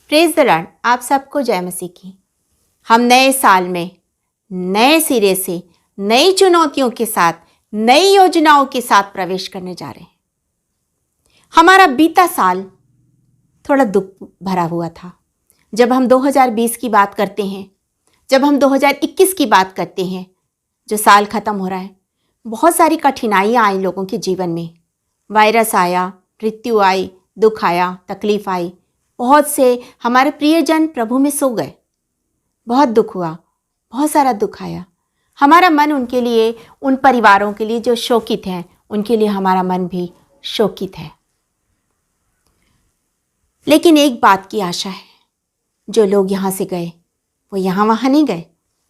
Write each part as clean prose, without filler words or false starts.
Praise the Lord. आप सबको जय मसीह की। हम नए साल में नए सिरे से नई चुनौतियों के साथ नई योजनाओं के साथ प्रवेश करने जा रहे हैं। हमारा बीता साल थोड़ा दुख भरा हुआ था। जब हम 2020 की बात करते हैं, जब हम 2021 की बात करते हैं, जो साल खत्म हो रहा है, बहुत सारी कठिनाइयाँ आई लोगों के जीवन में। वायरस आया, मृत्यु आई, दुख आया, तकलीफ आई। बहुत से हमारे प्रियजन प्रभु में सो गए। बहुत दुख हुआ, बहुत सारा दुख आया। हमारा मन उनके लिए, उन परिवारों के लिए जो शोकित हैं, उनके लिए हमारा मन भी शोकित है। लेकिन एक बात की आशा है, जो लोग यहाँ से गए वो यहाँ वहाँ नहीं गए,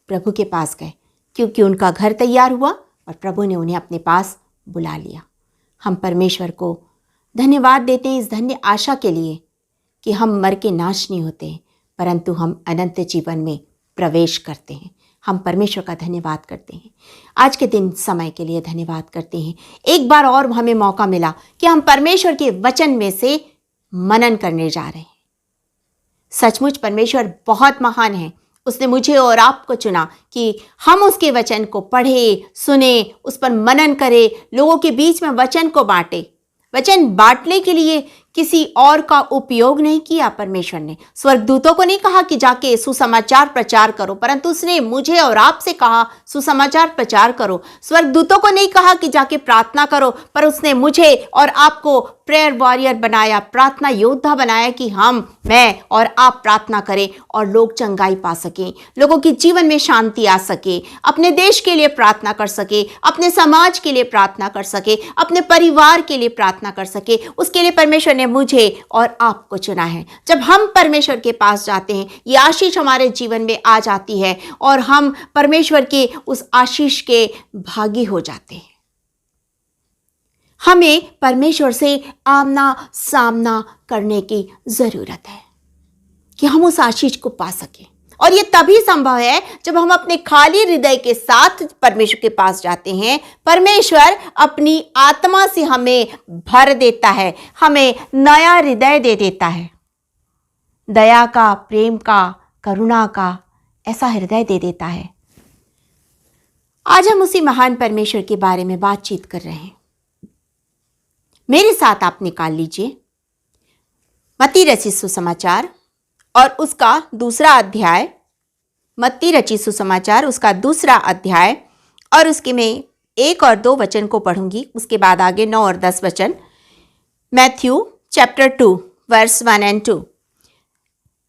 प्रभु के पास गए, क्योंकि उनका घर तैयार हुआ और प्रभु ने उन्हें अपने पास बुला लिया। हम परमेश्वर को धन्यवाद देते हैं इस धन्य आशा के लिए कि हम मर के नाश नहीं होते, परंतु हम अनंत जीवन में प्रवेश करते हैं। हम परमेश्वर का धन्यवाद करते हैं। आज के दिन समय के लिए धन्यवाद करते हैं। एक बार और हमें मौका मिला कि हम परमेश्वर के वचन में से मनन करने जा रहे हैं। सचमुच परमेश्वर बहुत महान है। उसने मुझे और आपको चुना कि हम उसके वचन को पढ़े, सुने, उस पर मनन करें, लोगों के बीच में वचन को बांटे। वचन बांटने के लिए किसी और का उपयोग नहीं किया परमेश्वर ने। स्वर्गदूतों को नहीं कहा कि जाके सुसमाचार प्रचार करो, परंतु उसने मुझे और आपसे कहा सुसमाचार प्रचार करो। स्वर्गदूतों को नहीं कहा कि जाके प्रार्थना करो, पर उसने मुझे और आपको प्रेयर वॉरियर बनाया, प्रार्थना योद्धा बनाया कि मैं और आप प्रार्थना करें और लोग चंगाई पा सकें, लोगों के जीवन में शांति आ सके, अपने देश के लिए प्रार्थना कर सके, अपने समाज के लिए प्रार्थना कर सके, अपने परिवार के लिए प्रार्थना कर सके। उसके लिए परमेश्वर ने मुझे और आपको चुना है। जब हम परमेश्वर के पास जाते हैं, ये आशीष हमारे जीवन में आ जाती है और हम परमेश्वर के उस आशीष के भागी हो जाते हैं। हमें परमेश्वर से आमना सामना करने की जरूरत है कि हम उस आशीष को पा सकें। और ये तभी संभव है जब हम अपने खाली हृदय के साथ परमेश्वर के पास जाते हैं। परमेश्वर अपनी आत्मा से हमें भर देता है, हमें नया हृदय दे देता है, दया का, प्रेम का, करुणा का ऐसा हृदय दे देता है। आज हम उसी महान परमेश्वर के बारे में बातचीत कर रहे हैं। मेरे साथ आप निकाल लीजिए मत्ती रचित सुसमाचार और उसका दूसरा अध्याय, मत्ती रचित सुसमाचार उसका दूसरा अध्याय, और उसके मैं 1 और 2 वचन को पढ़ूंगी, उसके बाद आगे 9 और 10 वचन। मैथ्यू चैप्टर 2 वर्स 1 और 2।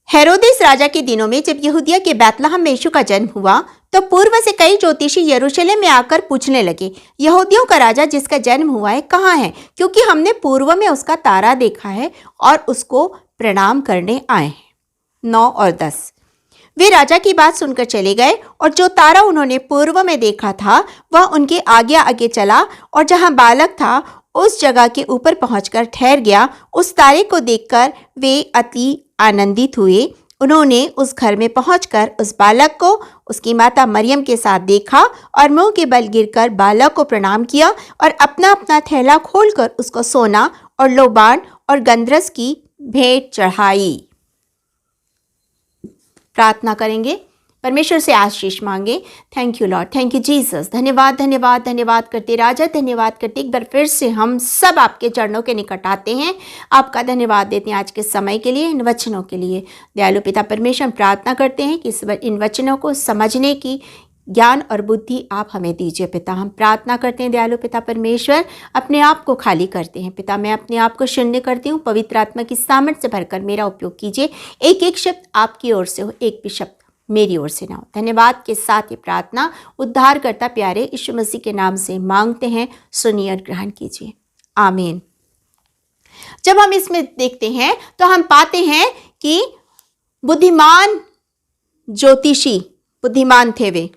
हेरोदेस राजा के दिनों में जब यहूदिया के बैतलहम में यीशु का जन्म हुआ, तो पूर्व से कई ज्योतिषी यरूशलेम में आकर पूछने लगे, यहूदियों का राजा जिसका जन्म हुआ है कहाँ है? क्योंकि हमने पूर्व में उसका तारा देखा है और उसको प्रणाम करने आए हैं। 9 और 10। वे राजा की बात सुनकर चले गए और जो तारा उन्होंने पूर्व में देखा था वह उनके आगे आगे चला और जहां बालक था उस जगह के ऊपर पहुंचकर ठहर गया। उस तारे को देखकर वे अति आनंदित हुए। उन्होंने उस घर में पहुंचकर उस बालक को उसकी माता मरियम के साथ देखा और मुंह के बल गिरकर बालक को प्रणाम किया और अपना अपना थैला खोलकर उसको सोना और लोबान और गंधरस की भेंट चढ़ाई। प्रार्थना करेंगे, परमेश्वर से आशीष मांगे। Thank you Lord, thank you Jesus. धन्यवाद धन्यवाद धन्यवाद करते राजा, धन्यवाद करते एक बार फिर से हम सब आपके चरणों के निकट आते हैं। आपका धन्यवाद देते हैं आज के समय के लिए, इन वचनों के लिए। दयालु पिता परमेश्वर, हम प्रार्थना करते हैं कि इन वचनों को समझने की ज्ञान और बुद्धि आप हमें दीजिए पिता। हम प्रार्थना करते हैं दयालु पिता परमेश्वर, अपने आप को खाली करते हैं पिता। मैं अपने आप को शून्य करती हूँ, पवित्र आत्मा की सामर्थ्य से भरकर मेरा उपयोग कीजिए। एक एक शब्द आपकी ओर से हो, एक भी शब्द मेरी ओर से ना हो। धन्यवाद के साथ ये प्रार्थना उद्धार करता प्यारे यीशु मसीह के नाम से मांगते हैं, सुनिए और ग्रहण कीजिए, आमीन। जब हम इसमें देखते हैं तो हम पाते हैं कि बुद्धिमान ज्योतिषी, बुद्धिमान थे वे।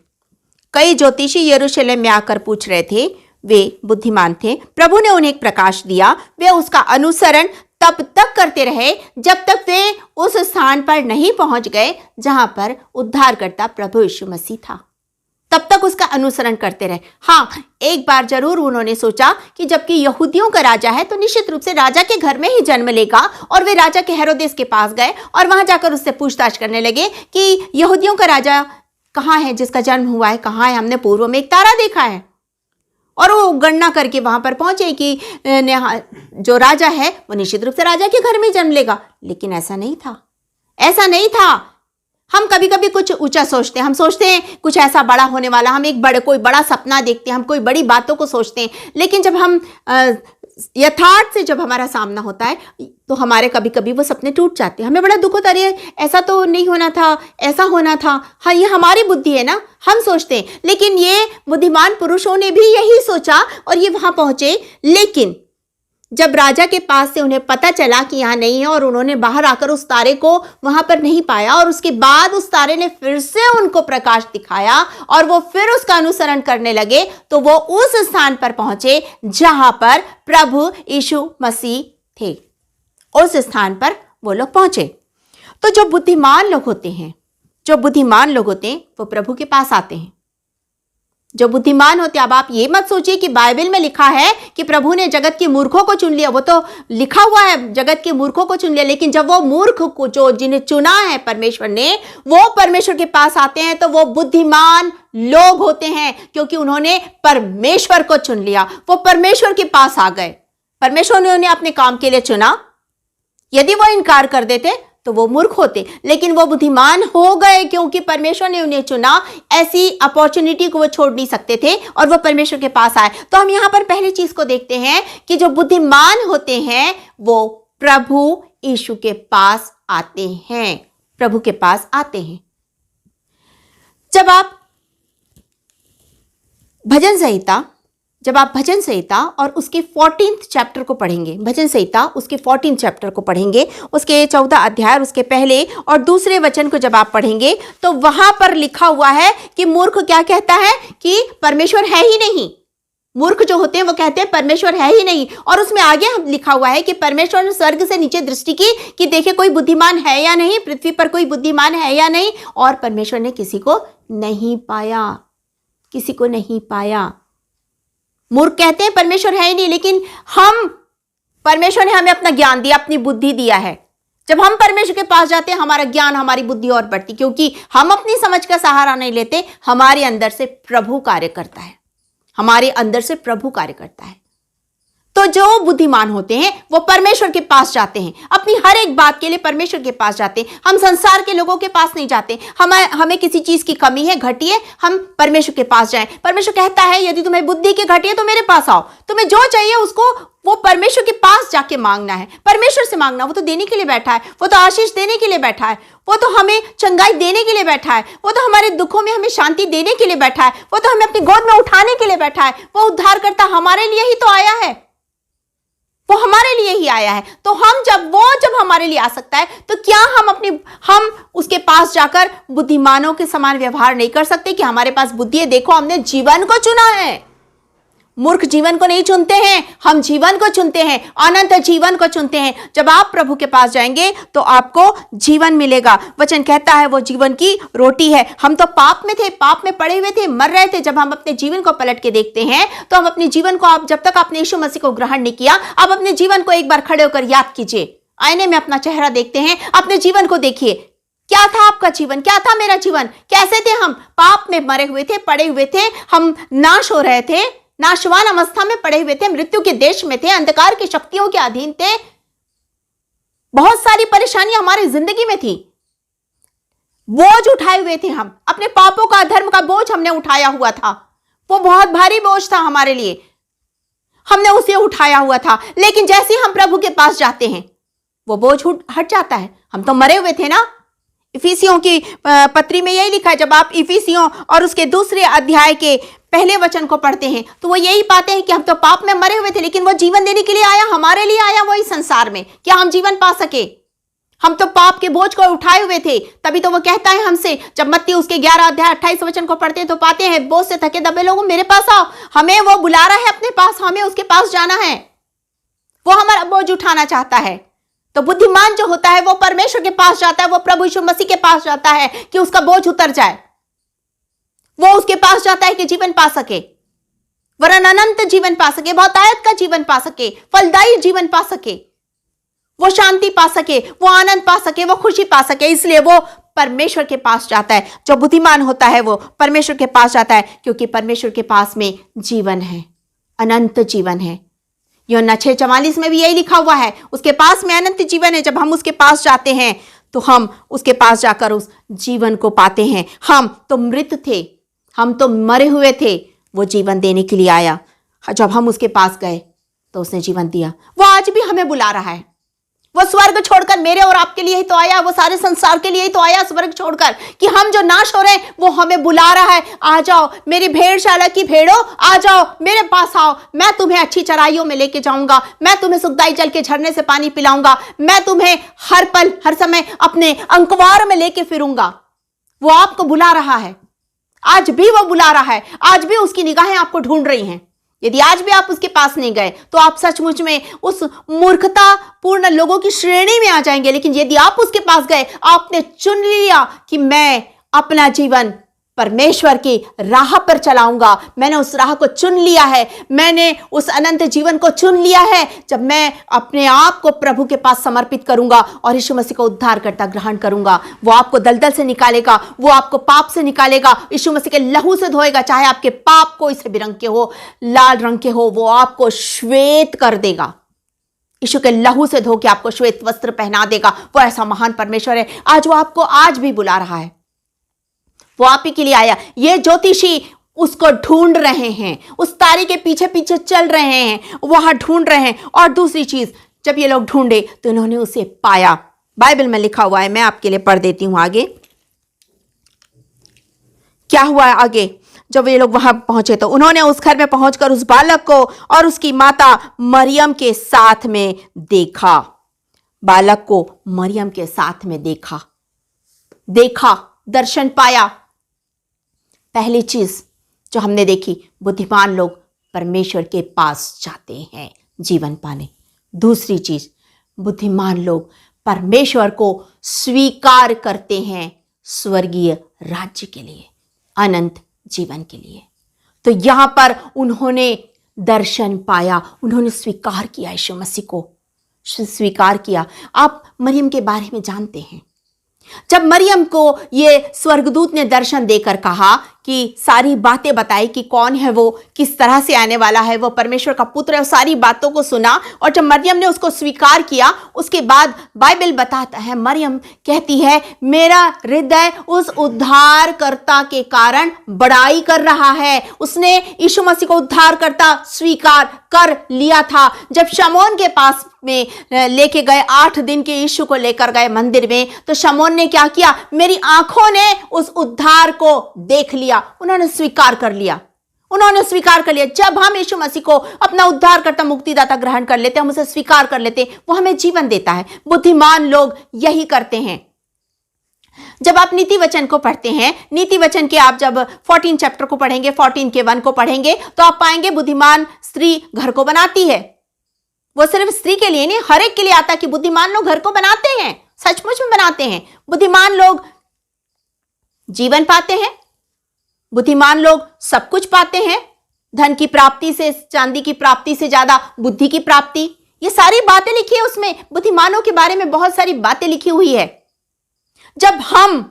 कई ज्योतिषी यरूशलेम में आकर पूछ रहे थे, वे बुद्धिमान थे। प्रभु ने उन्हें एक प्रकाश दिया, वे उसका अनुसरण तब तक करते रहे जब तक वे उस स्थान पर नहीं पहुंच गए जहां पर उद्धारकर्ता प्रभु यीशु मसीह था। तब तक उसका अनुसरण करते रहे। हाँ, एक बार जरूर उन्होंने सोचा कि जबकि यहूदियों का राजा है तो निश्चित रूप से राजा के घर में ही जन्म लेगा, और वे राजा के हेरोदेस के पास गए और वहां जाकर उससे पूछताछ करने लगे कि यहूदियों का राजा कहाँ है जिसका जन्म हुआ है, कहाँ है, हमने पूर्व में एक तारा देखा है। और वो गणना करके वहां पर पहुंचे कि जो राजा है वो निश्चित रूप से राजा के घर में जन्म लेगा। लेकिन ऐसा नहीं था, ऐसा नहीं था। हम कभी कभी कुछ ऊंचा सोचते हैं, हम सोचते हैं कुछ ऐसा बड़ा होने वाला, हम कोई बड़ा सपना देखते हैं, हम कोई बड़ी बातों को सोचते हैं। लेकिन जब हम यथार्थ से जब हमारा सामना होता है तो हमारे कभी कभी वो सपने टूट जाते हैं, हमें बड़ा दुख होता है, ऐसा तो नहीं होना था, ऐसा होना था। हाँ, ये हमारी बुद्धि है ना, हम सोचते हैं। लेकिन ये बुद्धिमान पुरुषों ने भी यही सोचा और ये वहां पहुंचे। लेकिन जब राजा के पास से उन्हें पता चला कि यहाँ नहीं है और उन्होंने बाहर आकर उस तारे को वहां पर नहीं पाया, और उसके बाद उस तारे ने फिर से उनको प्रकाश दिखाया और वो फिर उसका अनुसरण करने लगे, तो वो उस स्थान पर पहुंचे जहां पर प्रभु यीशु मसीह थे। उस स्थान पर वो लोग पहुंचे। तो जो बुद्धिमान लोग होते हैं, वो प्रभु के पास आते हैं। जो बुद्धिमान होते हैं, अब आप ये मत सोचिए कि बाइबल में लिखा है कि प्रभु ने जगत के मूर्खों को चुन लिया। वो तो लिखा हुआ है जगत के मूर्खों को चुन लिया, लेकिन जब वो मूर्ख को जो जिन्हें चुना है परमेश्वर ने, वो परमेश्वर के पास आते हैं तो वो बुद्धिमान लोग होते हैं, क्योंकि उन्होंने परमेश्वर को चुन लिया। वो परमेश्वर के पास आ गए, परमेश्वर ने उन्हें अपने काम के लिए चुना। यदि वो इनकार कर देते तो वो मूर्ख होते, लेकिन वो बुद्धिमान हो गए क्योंकि परमेश्वर ने उन्हें चुना। ऐसी अपॉर्चुनिटी को वो छोड़ नहीं सकते थे और वो परमेश्वर के पास आए। तो हम यहां पर पहली चीज को देखते हैं कि जो बुद्धिमान होते हैं वो प्रभु यीशु के पास आते हैं, प्रभु के पास आते हैं। जब आप भजन संहिता और उसके 14th चैप्टर को पढ़ेंगे, भजन संहिता उसके 14th चैप्टर को पढ़ेंगे, उसके 14 अध्याय उसके पहले और दूसरे वचन को जब आप पढ़ेंगे तो वहां पर लिखा हुआ है कि मूर्ख क्या कहता है कि परमेश्वर है ही नहीं। मूर्ख जो होते हैं वो कहते हैं परमेश्वर है ही नहीं। और उसमें आगे लिखा हुआ है कि परमेश्वर ने स्वर्ग से नीचे दृष्टि की कि देखे कोई बुद्धिमान है या नहीं, पृथ्वी पर कोई बुद्धिमान है या नहीं, और परमेश्वर ने किसी को नहीं पाया। मूर्ख कहते हैं परमेश्वर है ही नहीं, लेकिन परमेश्वर ने हमें अपना ज्ञान दिया, अपनी बुद्धि दिया है। जब हम परमेश्वर के पास जाते हैं हमारा ज्ञान, हमारी बुद्धि और बढ़ती, क्योंकि हम अपनी समझ का सहारा नहीं लेते। हमारे अंदर से प्रभु कार्य करता है। तो जो बुद्धिमान होते हैं वो परमेश्वर के पास जाते हैं, अपनी हर एक बात के लिए परमेश्वर के पास जाते हैं। हम संसार के लोगों के पास नहीं जाते। हमें किसी चीज की कमी है, घटी है, हम परमेश्वर के पास जाएं। परमेश्वर कहता है यदि तुम्हें बुद्धि की घटी है तो मेरे पास आओ। तुम्हें जो चाहिए उसको वो परमेश्वर के पास जाके मांगना है, परमेश्वर से मांगना। वो तो देने के लिए बैठा है, वो तो आशीष देने के लिए बैठा है, वो तो हमें चंगाई देने के लिए बैठा है, वो तो हमारे दुखों में हमें शांति देने के लिए बैठा है, वो तो हमें अपनी गोद में उठाने के लिए बैठा है। वो उद्धारकर्ता हमारे लिए ही तो आया है, वो हमारे लिए ही आया है। तो जब हमारे लिए आ सकता है तो क्या हम उसके पास जाकर बुद्धिमानों के समान व्यवहार नहीं कर सकते कि हमारे पास बुद्धि है, देखो हमने जीवन को चुना है। मूर्ख जीवन को नहीं चुनते हैं, हम जीवन को चुनते हैं, अनंत जीवन को चुनते हैं। जब आप प्रभु के पास जाएंगे तो आपको जीवन मिलेगा। वचन कहता है वो जीवन की रोटी है। हम तो पाप में थे, पाप में पड़े हुए थे, मर रहे थे। जब हम अपने जीवन को पलट के देखते हैं तो हम अपने जीवन को, आप जब तक आपने यीशु मसीह को ग्रहण नहीं किया, आप अपने जीवन को एक बार खड़े होकर याद कीजिए। आईने में अपना चेहरा देखते हैं, अपने जीवन को देखिए। क्या था आपका जीवन, क्या था मेरा जीवन, कैसे थे हम? पाप में मरे हुए थे, पड़े हुए थे, हम नाश हो रहे थे, नाशवान अवस्था में पड़े हुए थे, मृत्यु के देश में थे, अंधकार की शक्तियों के अधीन थे। बहुत सारी परेशानियां हमारी जिंदगी में थी। बोझ उठाए हुए थे, हम अपने पापों का, अधर्म का बोझ हमने उठाया हुआ था। वो बहुत भारी बोझ था हमारे लिए, हमने उसे उठाया हुआ था। लेकिन जैसे हम प्रभु के पास जाते हैं वो बोझ हट जाता है। हम तो मरे हुए थे ना। इफिसियों की पत्री में यही लिखा है। जब आप इफिसियों और उसके दूसरे अध्याय के पहले वचन को पढ़ते हैं तो वो यही पाते हैं कि हम तो पाप में मरे हुए थे, लेकिन वो जीवन देने के लिए आया, हमारे लिए आया वो इस संसार में, क्या हम जीवन पा सके। हम तो पाप के बोझ को उठाए हुए थे, तभी तो वो कहता है हमसे। जब मत्ती उसके 11 अध्याय 28 वचन को पढ़ते हैं तो पाते हैं, बोझ से थके दबे लोगों मेरे पास आओ। हमें वो बुला रहा है अपने पास, हमें उसके पास जाना है, वो हमारा बोझ उठाना चाहता है। तो बुद्धिमान जो होता है वो परमेश्वर के पास जाता है, वो प्रभु यीशु मसीह के पास जाता है कि उसका बोझ उतर जाए। वो उसके पास जाता है कि जीवन पा सके, वरन अनंत जीवन पा सके, बहुतायत का जीवन पा सके, फलदायी जीवन पा सके, वो शांति पा सके, वो आनंद पा सके, वो खुशी पा सके। इसलिए वो परमेश्वर के पास जाता है। जो बुद्धिमान होता है वो परमेश्वर के पास जाता है, क्योंकि परमेश्वर के पास में जीवन है, अनंत जीवन है। यूहन्ना 6:44 में भी यही लिखा हुआ है, उसके पास में अनंत जीवन है। जब हम उसके पास जाते हैं तो हम उसके पास जाकर उस जीवन को पाते हैं। हम तो मृत थे, हम तो मरे हुए थे, वो जीवन देने के लिए आया। जब हम उसके पास गए तो उसने जीवन दिया। वो आज भी हमें बुला रहा है। वो स्वर्ग छोड़कर मेरे और आपके लिए ही तो आया, वो सारे संसार के लिए ही तो आया स्वर्ग छोड़कर, कि हम जो नाश हो रहे हैं वो हमें बुला रहा है। आ जाओ मेरी भेड़शाला की भेड़ो, आ जाओ मेरे पास आओ, मैं तुम्हें अच्छी चराइयों में लेके जाऊंगा, मैं तुम्हें सुखदाई जल के झरने से पानी पिलाऊंगा, मैं तुम्हें हर पल हर समय अपने अंकवार में लेके फिरूंगा। वो आपको बुला रहा है, आज भी वो बुला रहा है, आज भी उसकी निगाहें आपको ढूंढ रही हैं। यदि आज भी आप उसके पास नहीं गए तो आप सचमुच में उस मूर्खता पूर्ण लोगों की श्रेणी में आ जाएंगे। लेकिन यदि आप उसके पास गए, आपने चुन लिया कि मैं अपना जीवन परमेश्वर की राह पर चलाऊंगा, मैंने उस राह को चुन लिया है, मैंने उस अनंत जीवन को चुन लिया है, जब मैं अपने आप को प्रभु के पास समर्पित करूंगा और यीशु मसीह को उद्धारकर्ता ग्रहण करूंगा, वो आपको दलदल से निकालेगा, वो आपको पाप से निकालेगा, यीशु मसीह के लहू से धोएगा। चाहे आपके पाप कोई से भी रंग के हो, लाल रंग के हो, वो आपको श्वेत कर देगा। यीशु के लहू से धो के आपको श्वेत वस्त्र पहना देगा। वो ऐसा महान परमेश्वर है। आज वो आपको आज भी बुला रहा है, वो आप ही के लिए आया। ये ज्योतिषी उसको ढूंढ रहे हैं, उस तारे के पीछे पीछे चल रहे हैं, वहां ढूंढ रहे हैं। और दूसरी चीज, जब ये लोग ढूंढे तो इन्होंने उसे पाया। बाइबल में लिखा हुआ है, मैं आपके लिए पढ़ देती हूं आगे क्या हुआ है। आगे जब ये लोग वहां पहुंचे तो उन्होंने उस घर में पहुंचकर उस बालक को और उसकी माता मरियम के साथ में देखा। बालक को मरियम के साथ में देखा, दर्शन पाया। पहली चीज जो हमने देखी, बुद्धिमान लोग परमेश्वर के पास जाते हैं जीवन पाने। दूसरी चीज, बुद्धिमान लोग परमेश्वर को स्वीकार करते हैं स्वर्गीय राज्य के लिए, अनंत जीवन के लिए। तो यहां पर उन्होंने दर्शन पाया, उन्होंने स्वीकार किया, यीशु मसीह को स्वीकार किया। आप मरियम के बारे में जानते हैं, जब मरियम को ये स्वर्गदूत ने दर्शन देकर कहा कि सारी बातें बताई कि कौन है वो, किस तरह से आने वाला है, वो परमेश्वर का पुत्र है, सारी बातों को सुना। और जब मरियम ने उसको स्वीकार किया, उसके बाद बाइबल बताता है, मरियम कहती है, मेरा हृदय उस उद्धारकर्ता के कारण बड़ाई कर रहा है। उसने यीशु मसीह को उद्धारकर्ता स्वीकार कर लिया था। जब शमौन के पास में लेके गए, 8 दिन के यीशु को लेकर गए मंदिर में, तो शमौन ने क्या किया, मेरी आंखों ने उस उद्धार को देख लिया। उन्होंने स्वीकार कर लिया, उन्होंने स्वीकार कर लिया। जब हम यीशु मसीह को अपना उद्धारकर्ता मुक्तिदाता ग्रहण कर लेते हैं, हम उसे स्वीकार कर लेते हैं, वो हमें जीवन देता है। बुद्धिमान लोग यही करते हैं। जब आप नीति वचन को पढ़ते हैं, नीति वचन के आप जब 14 चैप्टर को पढ़ेंगे, 14 के 1 को पढ़ेंगे, तो आप पाएंगे बुद्धिमान स्त्री घर को बनाती है। वो सिर्फ स्त्री के लिए नहीं, हर एक के लिए आता कि बुद्धिमान लोग घर को बनाते हैं, सचमुच में बनाते हैं। बुद्धिमान लोग जीवन पाते हैं, बुद्धिमान लोग सब कुछ पाते हैं, धन की प्राप्ति से, चांदी की प्राप्ति से ज्यादा बुद्धि की प्राप्ति। ये सारी बातें लिखी है उसमें, बुद्धिमानों के बारे में बहुत सारी बातें लिखी हुई है। जब हम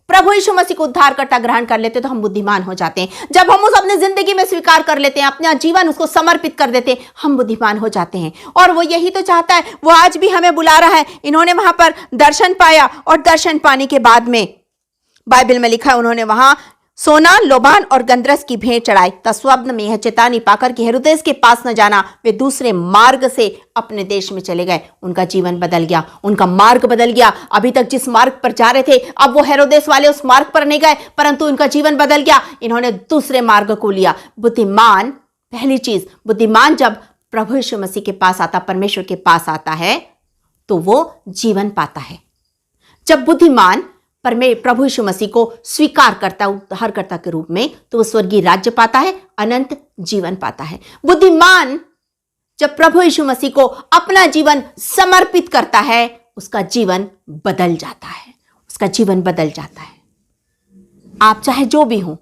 प्रभु यीशु मसीह को उद्धारकर्ता ग्रहण कर लेते हैं तो हम बुद्धिमान हो जाते हैं। जब हम उस अपने जिंदगी में स्वीकार कर लेते हैं, अपना जीवन उसको समर्पित कर देते हैं, हम बुद्धिमान हो जाते हैं। और वो यही तो चाहता है, वो आज भी हमें बुला रहा है। इन्होंने वहां पर दर्शन पाया, और दर्शन पाने के बाद में बाइबल में लिखा है, उन्होंने वहां सोना, लोबान और गंधरस की भेंट चढ़ाई। तब स्वप्न में यह चेतावनी पाकर कि हेरोदेस के पास न जाना, वे दूसरे मार्ग से अपने देश में चले गए। उनका जीवन बदल गया, उनका मार्ग बदल गया। अभी तक जिस मार्ग पर जा रहे थे, अब वो हेरोदेस वाले उस मार्ग पर नहीं गए, परंतु उनका जीवन बदल गया। इन्होंने दूसरे मार्ग को लिया। बुद्धिमान, पहली चीज, बुद्धिमान जब प्रभु यीशु मसीह के पास आता, परमेश्वर के पास आता है, तो वो जीवन पाता है। जब बुद्धिमान प्रभु यीशु मसीह को स्वीकार करता है उद्धारकर्ता के रूप में, तो वो स्वर्गीय राज्य पाता है, अनंत जीवन पाता है। बुद्धिमान जब प्रभु यीशु मसीह को अपना जीवन समर्पित करता है, उसका जीवन बदल जाता है, उसका जीवन बदल जाता है। आप चाहे जो भी हो,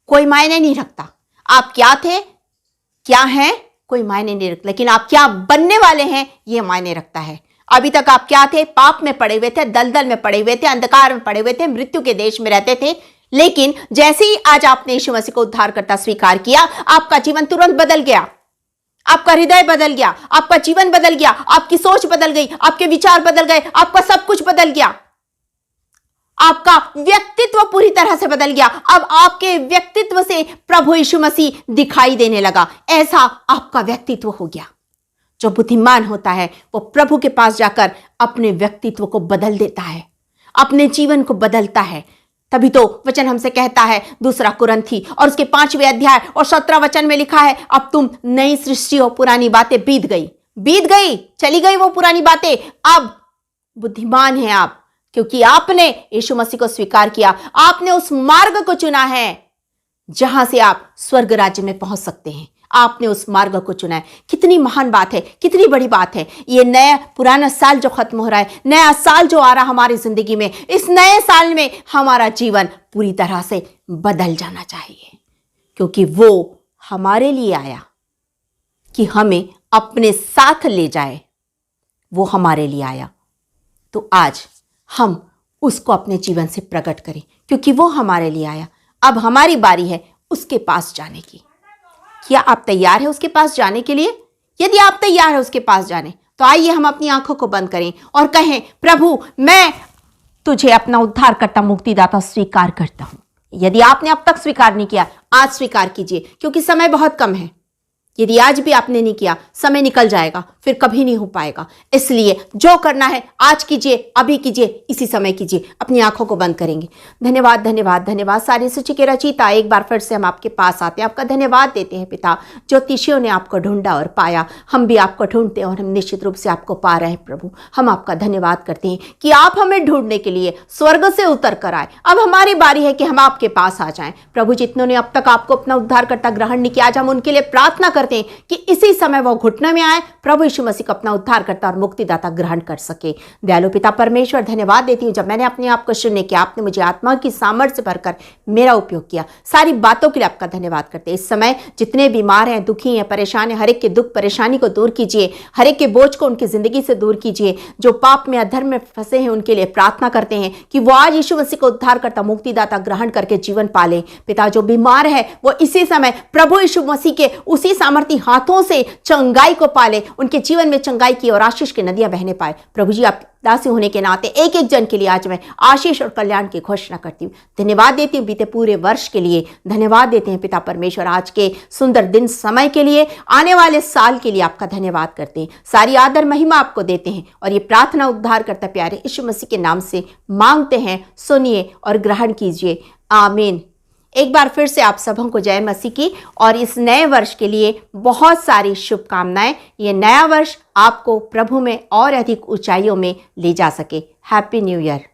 कोई मायने नहीं रखता। आप क्या थे, क्या हैं, कोई मायने नहीं रखता, लेकिन आप क्या बनने वाले हैं ये मायने रखता है। अभी तक आप क्या थे, पाप में पड़े हुए थे, दलदल में पड़े हुए थे, अंधकार में पड़े हुए थे, मृत्यु के देश में रहते थे। लेकिन जैसे ही आज आपने यीशु मसीह को उद्धारकर्ता स्वीकार किया, आपका जीवन तुरंत बदल गया, आपका हृदय बदल गया, आपका जीवन बदल गया, आपकी सोच बदल गई, आपके विचार बदल गए, आपका सब कुछ बदल गया, आपका व्यक्तित्व पूरी तरह से बदल गया। अब आपके व्यक्तित्व से प्रभु यीशु मसीह दिखाई देने लगा। ऐसा आपका व्यक्तित्व हो गया। जो बुद्धिमान होता है वो प्रभु के पास जाकर अपने व्यक्तित्व को बदल देता है, अपने जीवन को बदलता है। तभी तो वचन हमसे कहता है, दूसरा कुरिन्थी और उसके 5वें अध्याय और 17 वचन में लिखा है, अब तुम नई सृष्टि हो, पुरानी बातें बीत गई, चली गई वो पुरानी बातें। अब बुद्धिमान हैं आप, क्योंकि आपने यीशु मसीह को स्वीकार किया। आपने उस मार्ग को चुना है जहां से आप स्वर्ग राज्य में पहुंच सकते हैं। आपने उस मार्ग को चुना है। कितनी महान बात है, कितनी बड़ी बात है। ये नया पुराना साल जो खत्म हो रहा है, नया साल जो आ रहा हमारी जिंदगी में, इस नए साल में हमारा जीवन पूरी तरह से बदल जाना चाहिए, क्योंकि वो हमारे लिए आया कि हमें अपने साथ ले जाए। वो हमारे लिए आया, तो आज हम उसको अपने जीवन से प्रकट करें, क्योंकि वो हमारे लिए आया। अब हमारी बारी है उसके पास जाने की। क्या आप तैयार हैं उसके पास जाने के लिए? यदि आप तैयार हैं उसके पास जाने, तो आइए हम अपनी आंखों को बंद करें और कहें, प्रभु मैं तुझे अपना उद्धारकर्ता मुक्तिदाता स्वीकार करता हूं। यदि आपने अब तक स्वीकार नहीं किया, आज स्वीकार कीजिए, क्योंकि समय बहुत कम है। यदि आज भी आपने नहीं किया, समय निकल जाएगा, फिर कभी नहीं हो पाएगा। इसलिए जो करना है आज कीजिए, अभी कीजिए, इसी समय कीजिए। अपनी आंखों को बंद करेंगे। धन्यवाद, धन्यवाद, धन्यवाद। सारी सूची के रचयिता, एक बार फिर से हम आपके पास आते हैं, आपका धन्यवाद देते हैं पिता। ज्योतिषियों ने आपको ढूंढा और पाया, हम भी आपको ढूंढते हैं और हम निश्चित रूप से आपको पा रहे हैं। प्रभु हम आपका धन्यवाद करते हैं कि आप हमें ढूंढने के लिए स्वर्ग से उतर कर आए। अब हमारी बारी है कि हम आपके पास आ जाएं। प्रभु जितनों ने अब तक आपको अपना उद्धारकर्ता ग्रहण नहीं किया, आज हम उनके लिए प्रार्थना करते हैं कि इसी समय वो घुटने में आए, प्रभु यीशु मसीह को अपना उद्धारकर्ता और मुक्तिदाता ग्रहण कर सके। दयालु पिता परमेश्वर, धन्यवाद देती हूं जब मैंने अपने आप को सुनने के आपने मुझे आत्मा की सामर्थ्य से भरकर मेरा उपयोग किया। सारी बातों के लिए आपका धन्यवाद करते हैं। इस समय जितने बीमार हैं, दुखी हैं, परेशान हैं, हर एक के दुख परेशानी को दूर कीजिए, हर एक के बोझ को उनकी जिंदगी से दूर कीजिए। जो पाप में, अधर्म में फंसे हैं, उनके लिए प्रार्थना करते हैं कि वो आज यीशु मसीह को उद्धारकर्ता मुक्तिदाता ग्रहण करके जीवन पाले। पिता जो बीमार है वो इसी समय प्रभु यीशु मसीह के उसी सामर्थी हाथों से चंगाई को पाले, उनके जीवन में चंगाई की और आशीष की नदियां बहने पाए। प्रभु जी आप दासी होने के नाते एक एक जन के लिए आज मैं आशीष और कल्याण की घोषणा करती हूँ। धन्यवाद देती हूँ बीते पूरे वर्ष के लिए, धन्यवाद देते हैं पिता परमेश्वर आज के सुंदर दिन समय के लिए, आने वाले साल के लिए आपका धन्यवाद करते हैं। सारी आदर महिमा आपको देते हैं और ये प्रार्थना उद्धार करता प्यारे यीशु मसीह के नाम से मांगते हैं। सुनिए और ग्रहण कीजिए, आमीन। एक बार फिर से आप सबों को जय मसीह की और इस नए वर्ष के लिए बहुत सारी शुभकामनाएं। ये नया वर्ष आपको प्रभु में और अधिक ऊंचाइयों में ले जा सके। Happy new year.